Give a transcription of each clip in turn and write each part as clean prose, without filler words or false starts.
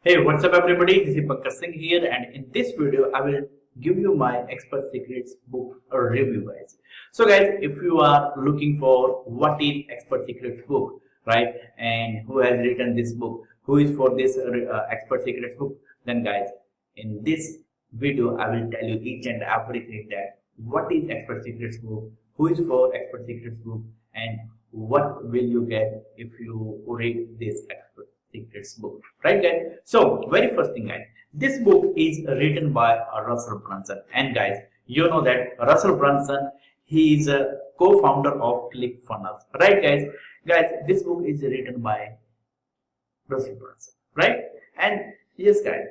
Hey, what's up everybody? This is Pankaj Singh here, and in this video I will give you my Expert Secrets book review, guys. So guys, if you are looking for what is Expert Secrets book, right, and who has written this book, who is for this Expert Secrets book, then guys, in this video I will tell you each and everything that what is Expert Secrets book, who is for Expert Secrets book, and what will you get if you read this Expert Secrets book, right guys? So very first thing guys, this book is written by Russell Brunson, and guys, you know that Russell Brunson, he is a co-founder of ClickFunnels, right guys? This book is written by Russell Brunson, right? And yes guys,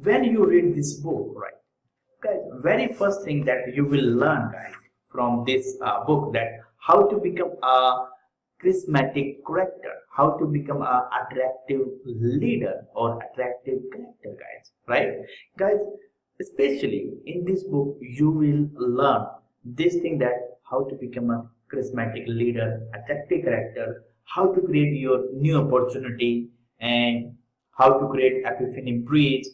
when you read this book, right guys, very first thing that you will learn guys from this book, that how to become a charismatic character, how to become an attractive leader or attractive character, guys, right? Guys, especially in this book, you will learn this thing, that how to become a charismatic leader, attractive character, how to create your new opportunity, and how to create Epiphany Bridge,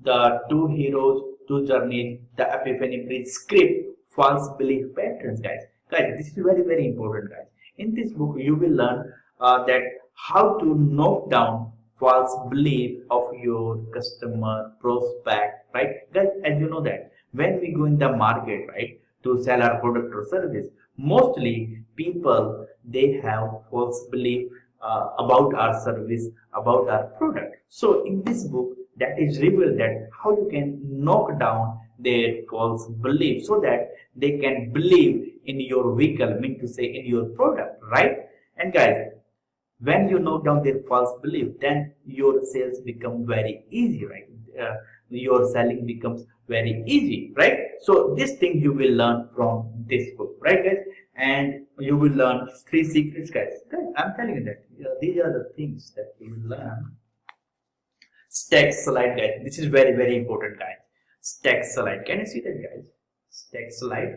the two heroes, two journeys, the Epiphany Bridge script, false belief patterns, guys. Guys, this is very, very important, guys. In this book, you will learn that how to knock down false belief of your customer prospect, right? Guys, as you know that when we go in the market, right, to sell our product or service, mostly people, they have false belief about our service, about our product. So in this book, that is revealed that how you can knock down their false belief so that they can believe in your vehicle, mean to say in your product, right? And guys, when you knock down their false belief, then your sales become very easy, right? Your selling becomes very easy, right? So this thing you will learn from this book, right guys? And you will learn 3 secrets, guys. I'm telling you that these are the things that you will learn. Stack slide, guys. This is very, very important, guys. Stack slide. Can you see that, guys? Stack slide.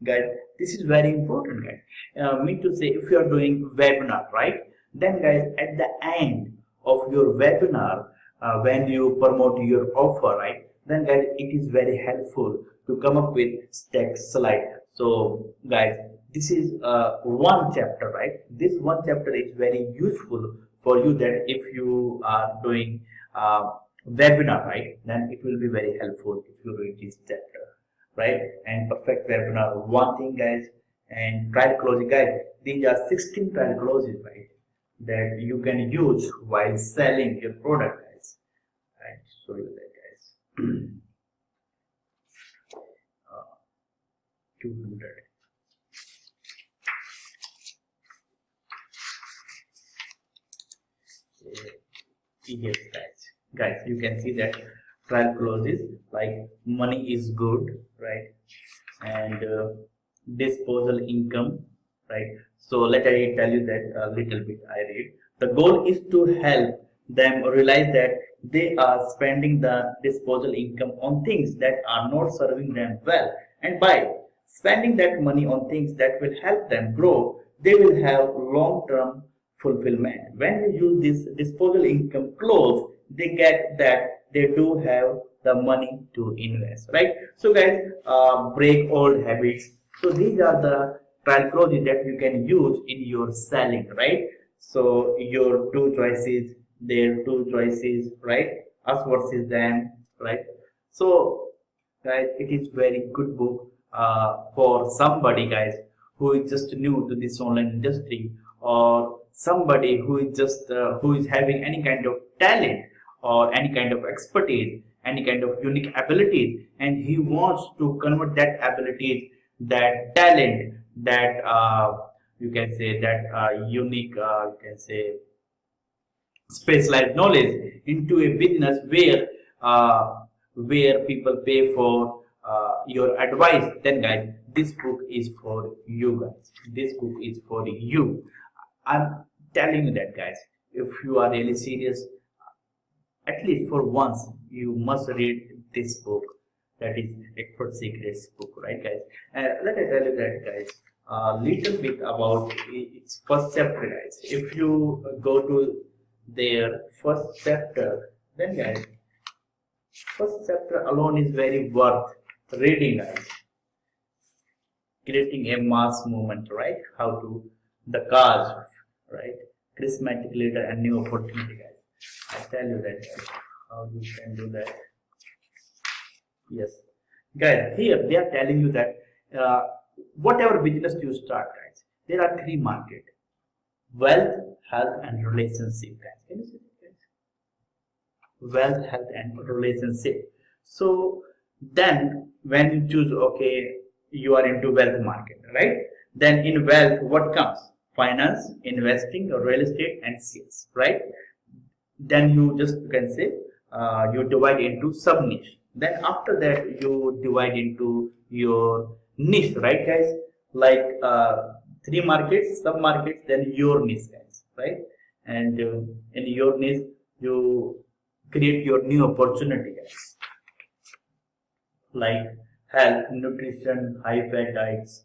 Guys, this is very important, guys. Mean to say, if you are doing webinar, right, then guys, at the end of your webinar, when you promote your offer, right, then guys, it is very helpful to come up with stack slide. So guys, this is one chapter, right? This one chapter is very useful for you, that if you are doing webinar, right, then it will be very helpful if you read this chapter, right? And perfect webinar, one thing, guys. And trial closing, guys, these are 16 trial closes, right, that you can use while selling your product, guys. Right, show you that, guys. 200. Yes guys, you can see that trial clauses like money is good, right, and disposal income, right? So let I tell you that a little bit. I read, the goal is to help them realize that they are spending the disposal income on things that are not serving them well, and by spending that money on things that will help them grow, they will have long-term fulfillment. When you use this disposal income clause, they get that they do have the money to invest, right? So guys, break old habits. So these are the trial clauses that you can use in your selling, right? So your two choices, their two choices, right? Us versus them, right? So guys, it is very good book for somebody, guys, who is just new to this online industry, or somebody who is just who is having any kind of talent or any kind of expertise, any kind of unique abilities, and he wants to convert that abilities, that talent, that you can say that unique you can say specialized knowledge into a business where people pay for your advice. Then guys, this book is for you, guys. This book is for you. I'm telling you that, guys, if you are really serious, at least for once, you must read this book, that is Expert Secrets book, right, guys? Let me tell you that, guys, a little bit about its first chapter, guys. If you go to their first chapter, Then guys, first chapter alone is very worth reading, guys. Creating a mass movement, right? How to the cause, right? Charismatic leader and new opportunity, guys. I tell you that, guys, how you can do that. Yes, guys, here they are telling you that whatever business you start, guys, there are three markets: wealth, health, and relationship, guys. Can you see that, guys? Wealth, health, and relationship. So then when you choose, okay, you are into wealth market, right? Then in wealth, what comes? Finance, investing, real estate, and sales, right? Then you just can say you divide into sub niche. Then after that you divide into your niche, right, guys? Like three markets, sub markets, then your niche, guys, right? And in your niche you create your new opportunity, guys, like health, nutrition, high fat diets.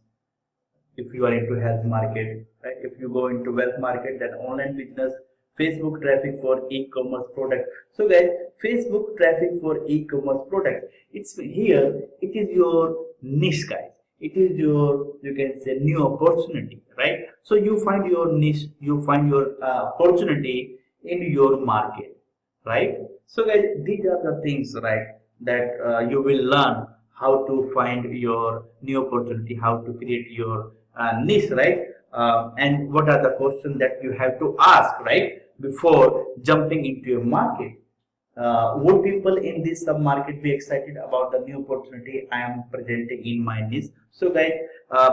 If you are into health market, right? If you go into wealth market, then online business, Facebook traffic for e-commerce product. So guys, Facebook traffic for e-commerce product, it's here, it is your niche, guys. It is your, you can say, new opportunity, right? So you find your niche, you find your opportunity in your market, right? So guys, these are the things, right, that you will learn how to find your new opportunity, how to create your niche, right? And what are the questions that you have to ask, right, before jumping into a market. Would people in this sub market be excited about the new opportunity I am presenting in my niche? So guys,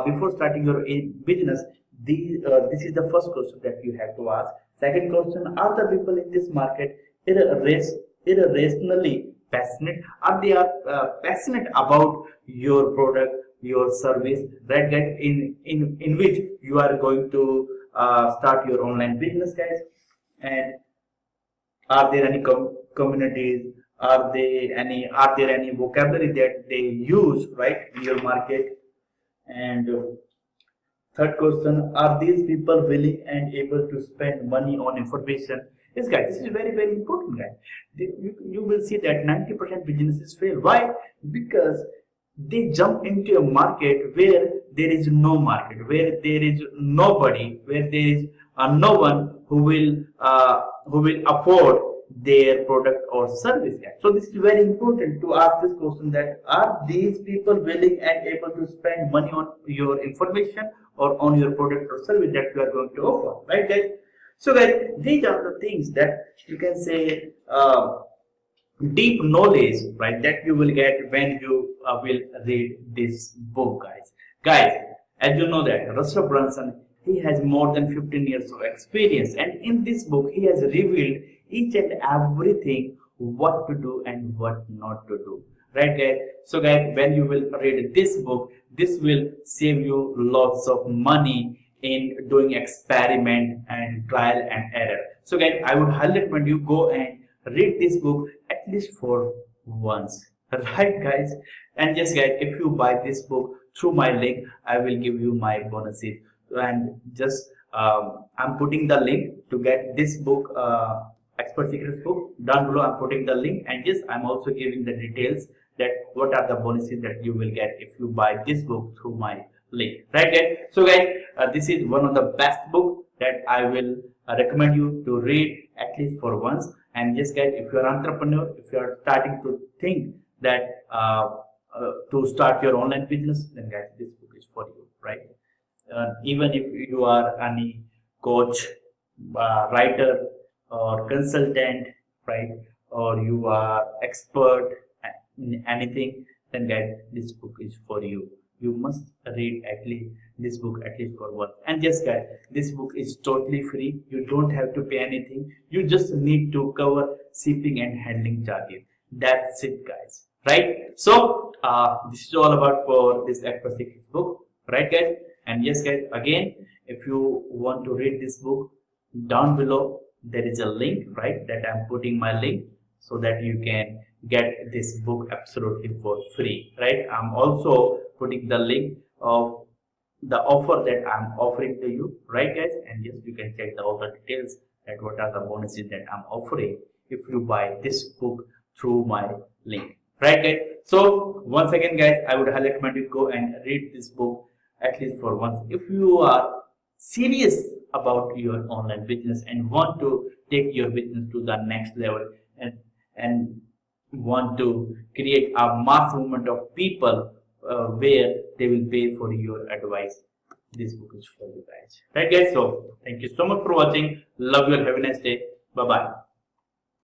before starting your business, this is the first question that you have to ask. Second question: are the people in this market irrationally passionate? Are they passionate about your product, your service, right, guys, in which you are going to start your online business, guys? And are there any communities? Are there any vocabulary that they use, right, in your market? And third question: are these people willing and able to spend money on information? Yes, guys, this is very, very important, guys. You will see that 90% businesses fail. Why? Because they jump into a market where there is no market, where there is nobody, where there is no one who will afford their product or service. So this is very important to ask this question, that are these people willing and able to spend money on your information or on your product or service that you are going to offer, right, guys? So guys, these are the things that you can say deep knowledge, right, that you will get when you will read this book, guys. Guys, as you know that Russell Brunson, he has more than 15 years of experience, and in this book he has revealed each and everything, what to do and what not to do, right, guys? So guys, when you will read this book, this will save you lots of money in doing experiment and trial and error. So guys, I would highly recommend you go and read this book at least for once, right, guys? And yes, guys, if you buy this book through my link, I will give you my bonuses. And just I'm putting the link to get this book, Expert Secrets book, down below. I'm putting the link, and yes, I'm also giving the details that what are the bonuses that you will get if you buy this book through my link, right, guys? So guys, this is one of the best book that I will recommend you to read at least for once. And yes, guys, if you are an entrepreneur, if you are starting to think that to start your online business, then guys, this book is for you, right? Even if you are any coach, writer, or consultant, right, or you are expert in anything, then guys, this book is for you. You must read at least this book at least for once. And yes, guys, this book is totally free. You don't have to pay anything. You just need to cover shipping and handling charges. That's it, guys, right? So this is all about for this Expert Secrets book, right, guys? And yes, guys, again, if you want to read this book, down below there is a link, right, that I'm putting my link, so that you can get this book absolutely for free, right? I'm also putting the link of the offer that I'm offering to you, right, guys? And yes, you can check all the details that what are the bonuses that I'm offering if you buy this book through my link. Right, guys? So once again, guys, I would highly recommend you go and read this book at least for once. If you are serious about your online business and want to take your business to the next level and want to create a mass movement of people where they will pay for your advice, this book is for you guys. Right, guys? So thank you so much for watching. Love you and have a nice day. Bye bye.